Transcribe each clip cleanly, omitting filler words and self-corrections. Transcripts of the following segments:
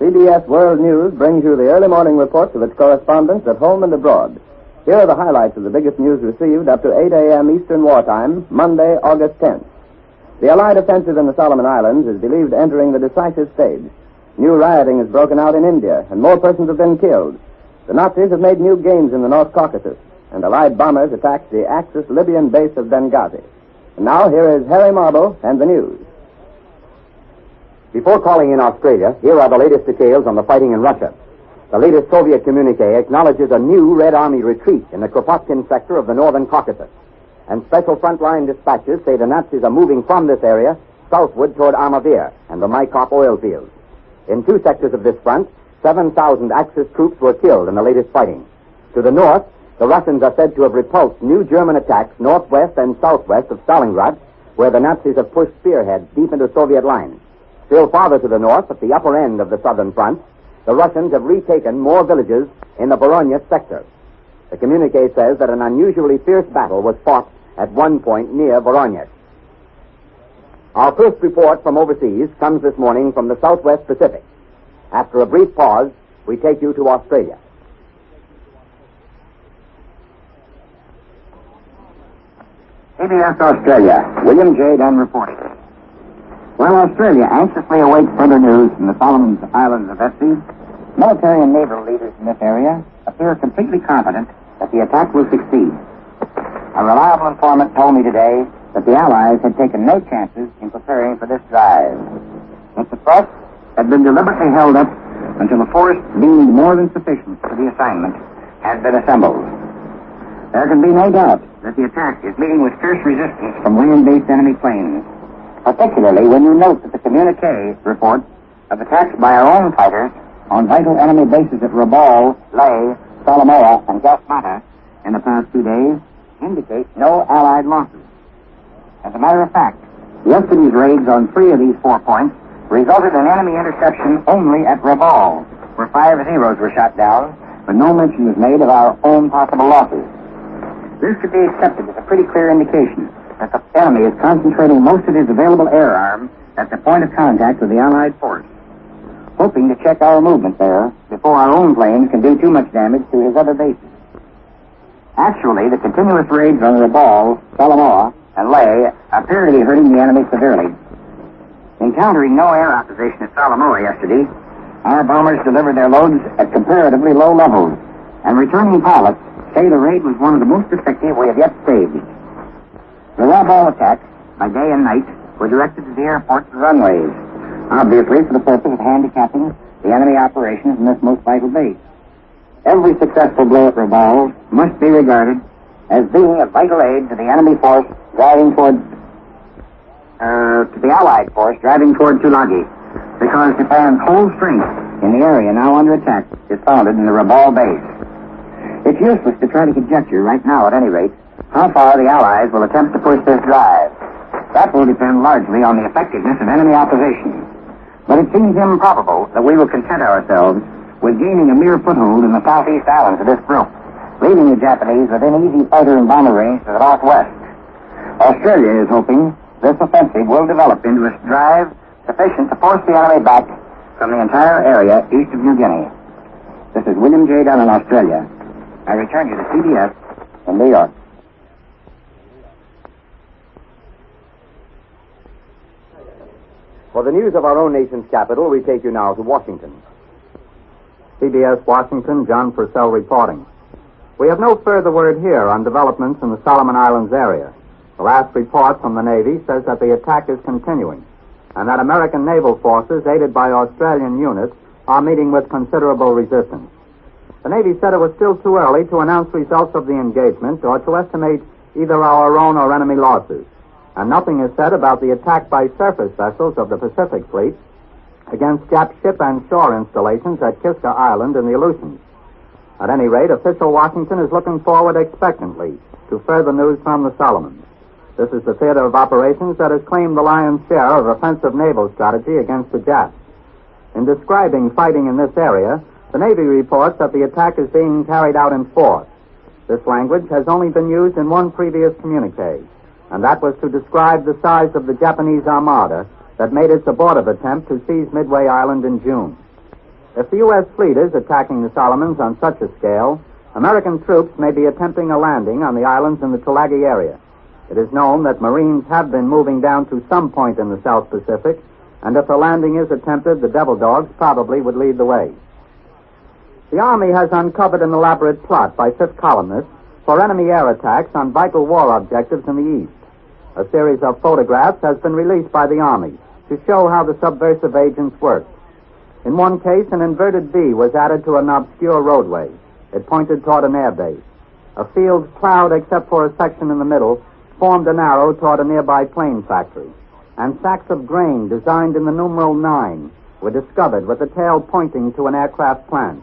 CBS World News brings you the early morning reports of its correspondents at home and abroad. Here are the highlights of the biggest news received up to 8 a.m. Eastern Wartime, Monday, August 10th. The Allied offensive in the Solomon Islands is believed entering the decisive stage. New rioting has broken out in India, and more persons have been killed. The Nazis have made new gains in the North Caucasus, and Allied bombers attacked the Axis Libyan base of Benghazi. And now, here is Harry Marble and the news. Before calling in Australia, here are the latest details on the fighting in Russia. The latest Soviet communique acknowledges a new Red Army retreat in the Kropotkin sector of the Northern Caucasus. And special frontline dispatches say the Nazis are moving from this area southward toward Armavir and the Maikop oil fields. In two sectors of this front, 7,000 Axis troops were killed in the latest fighting. To the north, the Russians are said to have repulsed new German attacks northwest and southwest of Stalingrad, where the Nazis have pushed spearheads deep into Soviet lines. Still farther to the north, at the upper end of the southern front, the Russians have retaken more villages in the Voronezh sector. The communique says that an unusually fierce battle was fought at one point near Voronezh. Our first report from overseas comes this morning from the Southwest Pacific. After a brief pause, we take you to Australia. CBS Australia, William J. Dunn reporting. While Australia anxiously awaits further news from the Solomon Islands of Essex, military and naval leaders in this area appear completely confident that the attack will succeed. A reliable informant told me today that the Allies had taken no chances in preparing for this drive. That the thrust had been deliberately held up until a force deemed more than sufficient for the assignment had been assembled. There can be no doubt that the attack is meeting with fierce resistance from land-based enemy planes, particularly when you note that the communique reports of attacks by our own fighters on vital enemy bases at Rabaul, Leh, Salamoa, and Gasmata in the past 2 days indicate no Allied losses. As a matter of fact, yesterday's raids on 3 of these 4 points resulted in enemy interception only at Rabaul, where 5 Zeros were shot down, but no mention was made of our own possible losses. This could be accepted as a pretty clear indication that the enemy is concentrating most of his available air arm at the point of contact with the Allied force, hoping to check our movement there before our own planes can do too much damage to his other bases. Actually, the continuous raids on Rabaul, Salamoa, and Leh appear to be hurting the enemy severely. Encountering no air opposition at Salamoa yesterday, our bombers delivered their loads at comparatively low levels, and returning pilots say the raid was one of the most effective we have yet staged. The Rabaul attacks, by day and night, were directed to the airport's runways, obviously for the purpose of handicapping the enemy operations in this most vital base. Every successful blow at Rabaul must be regarded as being a vital aid to the enemy force driving toward, to the Allied force driving toward Tulagi, because Japan's whole strength in the area now under attack is founded in the Rabaul base. It's useless to try to conjecture right now, at any rate, how far the Allies will attempt to push this drive. That will depend largely on the effectiveness of enemy opposition. But it seems improbable that we will content ourselves with gaining a mere foothold in the southeast islands of this group, leaving the Japanese within easy fighter and bomber range to the northwest. Australia is hoping this offensive will develop into a drive sufficient to force the enemy back from the entire area east of New Guinea. This is William J. Dunn in Australia. I return you to CBS in New York. For the news of our own nation's capital, we take you now to Washington. CBS Washington, John Purcell reporting. We have no further word here on developments in the Solomon Islands area. The last report from the Navy says that the attack is continuing, and that American naval forces, aided by Australian units, are meeting with considerable resistance. The Navy said it was still too early to announce results of the engagement or to estimate either our own or enemy losses. And nothing is said about the attack by surface vessels of the Pacific Fleet against Jap ship and shore installations at Kiska Island in the Aleutians. At any rate, official Washington is looking forward expectantly to further news from the Solomons. This is the theater of operations that has claimed the lion's share of offensive naval strategy against the Japs. In describing fighting in this area, the Navy reports that the attack is being carried out in force. This language has only been used in one previous communique, and that was to describe the size of the Japanese armada that made its abortive attempt to seize Midway Island in June. If the U.S. fleet is attacking the Solomons on such a scale, American troops may be attempting a landing on the islands in the Tulagi area. It is known that Marines have been moving down to some point in the South Pacific, and if a landing is attempted, the Devil Dogs probably would lead the way. The Army has uncovered an elaborate plot by fifth columnists for enemy air attacks on vital war objectives in the East. A series of photographs has been released by the Army to show how the subversive agents worked. In one case, an inverted V was added to an obscure roadway. It pointed toward an air base. A field plowed, except for a section in the middle, formed an arrow toward a nearby plane factory. And sacks of grain designed in the numeral 9 were discovered with the tail pointing to an aircraft plant.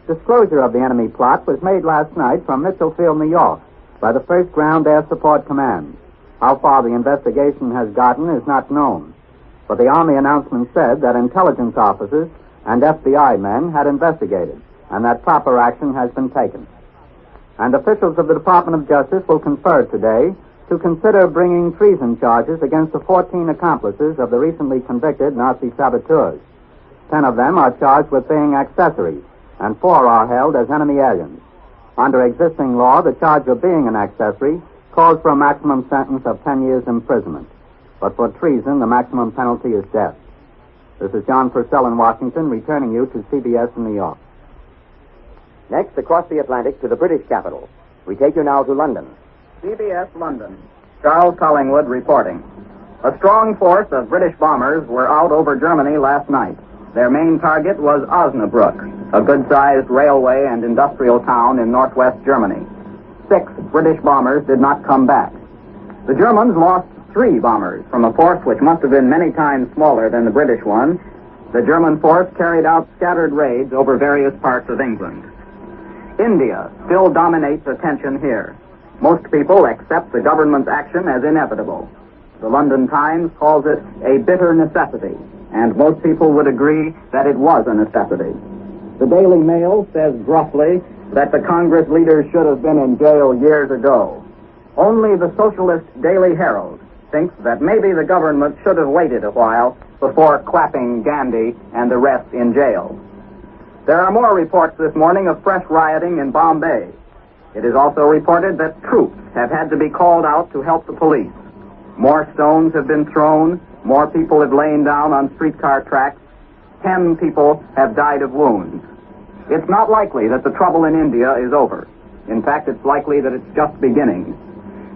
Disclosure of the enemy plot was made last night from Mitchell Field, New York, by the 1st Ground Air Support Command. How far the investigation has gotten is not known, but the Army announcement said that intelligence officers and FBI men had investigated, and that proper action has been taken. And officials of the Department of Justice will confer today to consider bringing treason charges against the 14 accomplices of the recently convicted Nazi saboteurs. 10 of them are charged with being accessories, and 4 are held as enemy aliens. Under existing law, the charge of being an accessory calls for a maximum sentence of 10 years imprisonment. But for treason, the maximum penalty is death. This is John Purcell in Washington, returning you to CBS in New York. Next, across the Atlantic to the British capital. We take you now to London. CBS London. Charles Collingwood reporting. A strong force of British bombers were out over Germany last night. Their main target was Osnabrück, a good-sized railway and industrial town in northwest Germany. 6 British bombers did not come back. The Germans lost 3 bombers from a force which must have been many times smaller than the British one. The German force carried out scattered raids over various parts of England. India still dominates attention here. Most people accept the government's action as inevitable. The London Times calls it a bitter necessity, and most people would agree that it was a necessity. The Daily Mail says gruffly that the Congress leaders should have been in jail years ago. Only the socialist Daily Herald thinks that maybe the government should have waited a while before clapping Gandhi and the rest in jail. There are more reports this morning of fresh rioting in Bombay. It is also reported that troops have had to be called out to help the police. More stones have been thrown. More people have lain down on streetcar tracks. 10 people have died of wounds. It's not likely that the trouble in India is over. In fact, it's likely that it's just beginning.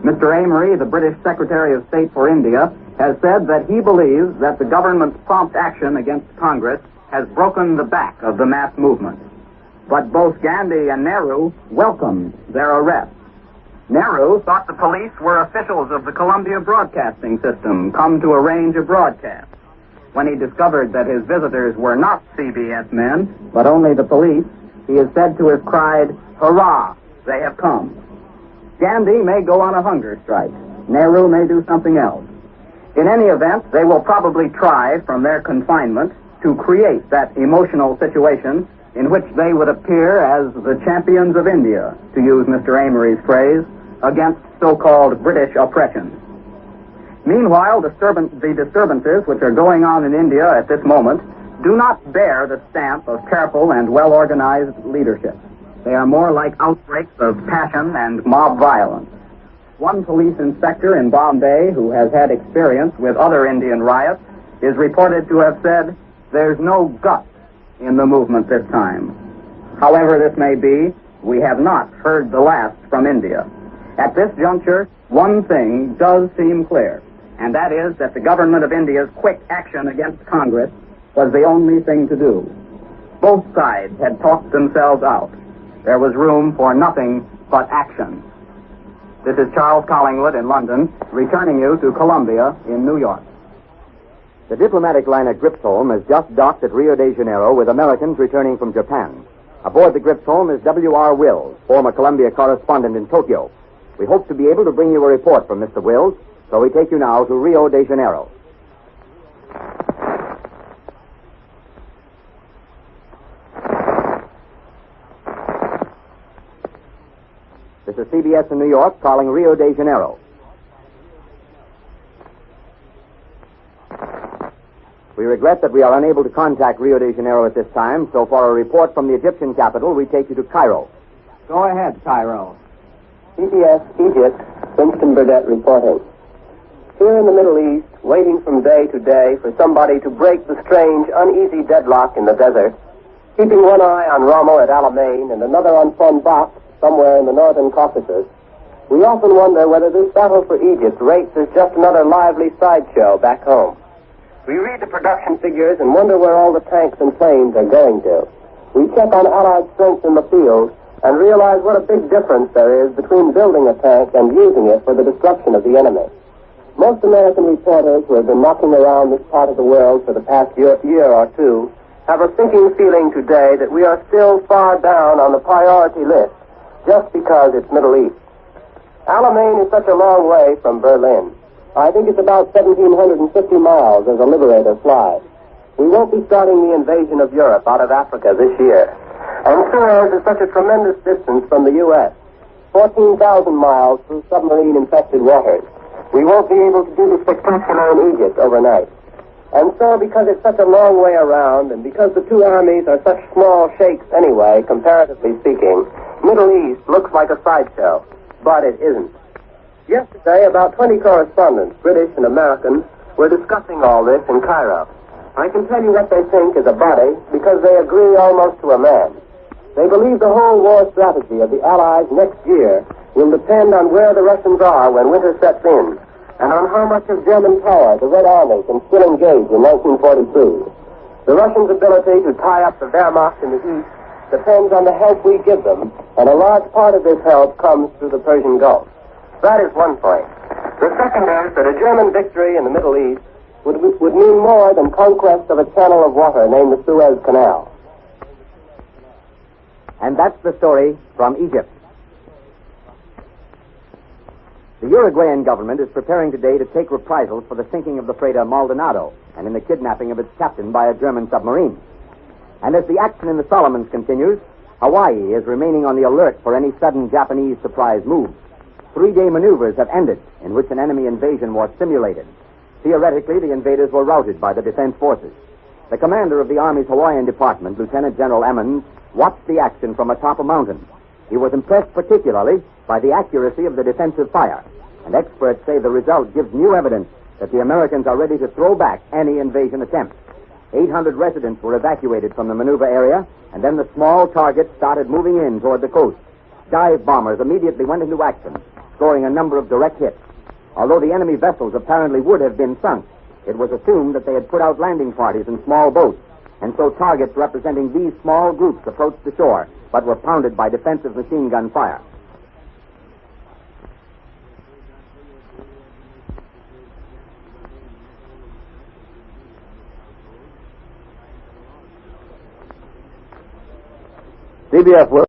Mr. Amory, the British Secretary of State for India, has said that he believes that the government's prompt action against Congress has broken the back of the mass movement. But both Gandhi and Nehru welcomed their arrest. Nehru thought the police were officials of the Columbia Broadcasting System come to arrange a broadcast. When he discovered that his visitors were not CBS men, but only the police, he is said to have cried, "Hurrah, they have come." Gandhi may go on a hunger strike. Nehru may do something else. In any event, they will probably try, from their confinement, to create that emotional situation in which they would appear as the champions of India, to use Mr. Amory's phrase, against so-called British oppression. Meanwhile, the disturbances which are going on in India at this moment do not bear the stamp of careful and well-organized leadership. They are more like outbreaks of passion and mob violence. One police inspector in Bombay, who has had experience with other Indian riots, is reported to have said, "There's no guts in the movement this time." However this may be, we have not heard the last from India. At this juncture, one thing does seem clear, and that is that the government of India's quick action against Congress was the only thing to do. Both sides had talked themselves out. There was room for nothing but action. This is Charles Collingwood in London, returning you to Columbia in New York. The diplomatic liner Gripsholm has just docked at Rio de Janeiro with Americans returning from Japan. Aboard the Gripsholm is W.R. Wills, former Columbia correspondent in Tokyo. We hope to be able to bring you a report from Mr. Wills, so we take you now to Rio de Janeiro. This is CBS in New York calling Rio de Janeiro. We regret that we are unable to contact Rio de Janeiro at this time, so for a report from the Egyptian capital, we take you to Cairo. Go ahead, Cairo. CBS Egypt, Winston Burdett reporting. Here in the Middle East, waiting from day to day for somebody to break the strange, uneasy deadlock in the desert, keeping one eye on Rommel at Alamein and another on Fonbach somewhere in the northern Caucasus, we often wonder whether this battle for Egypt rates as just another lively sideshow back home. We read the production figures and wonder where all the tanks and planes are going to. We check on Allied strength in the field and realize what a big difference there is between building a tank and using it for the destruction of the enemy. Most American reporters who have been knocking around this part of the world for the past year or two have a sinking feeling today that we are still far down on the priority list just because it's Middle East. Alamein is such a long way from Berlin. I think it's about 1,750 miles as a Liberator flies. We won't be starting the invasion of Europe out of Africa this year. And Suez is such a tremendous distance from the U.S., 14,000 miles through submarine-infested waters. We won't be able to do the spectacular in Egypt overnight. And so, because it's such a long way around, and because the two armies are such small shakes anyway, comparatively speaking, Middle East looks like a sideshow. But it isn't. Yesterday, about 20 correspondents, British and American, were discussing all this in Cairo. I can tell you what they think is a body because they agree almost to a man. They believe the whole war strategy of the Allies next year will depend on where the Russians are when winter sets in, and on how much of German power the Red Army can still engage in 1942. The Russians' ability to tie up the Wehrmacht in the east depends on the help we give them, and a large part of this help comes through the Persian Gulf. That is one point. The second is that a German victory in the Middle East would mean more than conquest of a channel of water named the Suez Canal. And that's the story from Egypt. The Uruguayan government is preparing today to take reprisals for the sinking of the freighter Maldonado and in the kidnapping of its captain by a German submarine. And as the action in the Solomons continues, Hawaii is remaining on the alert for any sudden Japanese surprise moves. 3-day maneuvers have ended in which an enemy invasion was simulated. Theoretically, the invaders were routed by the defense forces. The commander of the Army's Hawaiian Department, Lieutenant General Emmons, watched the action from atop a mountain. He was impressed particularly by the accuracy of the defensive fire, and experts say the result gives new evidence that the Americans are ready to throw back any invasion attempt. 800 residents were evacuated from the maneuver area, and then the small target started moving in toward the coast. Dive bombers immediately went into action, scoring a number of direct hits. Although the enemy vessels apparently would have been sunk, it was assumed that they had put out landing parties in small boats, and so targets representing these small groups approached the shore, but were pounded by defensive machine gun fire. CBS will